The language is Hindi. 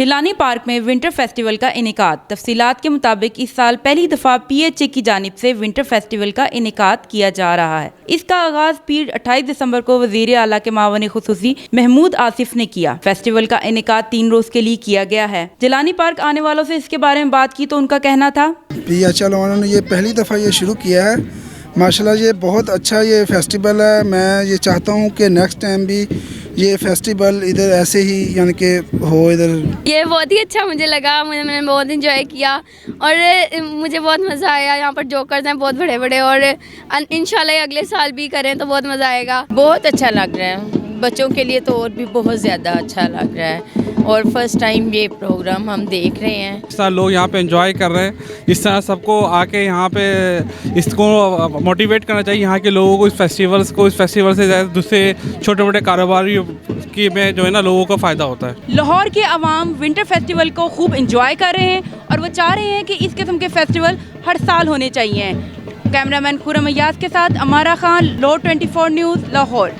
जिलानी पार्क में विंटर फेस्टिवल का इनेकाद। तफसीलात के मुताबिक इस साल पहली दफ़ा PHA की जानिब से विंटर फेस्टिवल का इनेकाद किया जा रहा है। इसका आगाज पीर 28 दिसंबर को वज़ीर आला के मावने खुसूसी महमूद आसिफ ने किया। फेस्टिवल का इनेकाद 3 रोज के लिए किया गया है। जिलानी पार्क आने वालों से इसके बारे में बात की तो उनका कहना था, PHA वालों ने ये पहली दफ़ा ये शुरू किया है। माशाल्लाह ये बहुत अच्छा ये फेस्टिवल है। मैं ये चाहता हूँ कि नेक्स्ट टाइम भी ये फेस्टिवल इधर ऐसे ही यानी कि हो इधर। ये बहुत ही अच्छा मुझे लगा, मैंने बहुत इंजॉय किया और मुझे बहुत मज़ा आया। यहाँ पर जोकर्स हैं बहुत बड़े बड़े और इंशाल्लाह अगले साल भी करें तो बहुत मज़ा आएगा। बहुत अच्छा लग रहा है, बच्चों के लिए तो और भी बहुत ज़्यादा अच्छा लग रहा है और फर्स्ट टाइम ये प्रोग्राम हम देख रहे हैं। इस तरह लोग यहाँ पे एंजॉय कर रहे हैं। इस तरह सबको आके यहाँ पे इसको मोटिवेट करना चाहिए यहाँ के लोगों को, इस फेस्टिवल से ज़्यादा दूसरे छोटे मोटे कारोबारी की में जो है ना लोगों को फ़ायदा होता है। लाहौर के अवाम विंटर फेस्टिवल को खूब इंजॉय कर रहे हैं और वो चाह रहे हैं कि इस किस्म के फेस्टिवल हर साल होने चाहिए। कैमरामैन खुरम अय्याज के साथ अमारा खान, LOR 24 न्यूज़, लाहौर।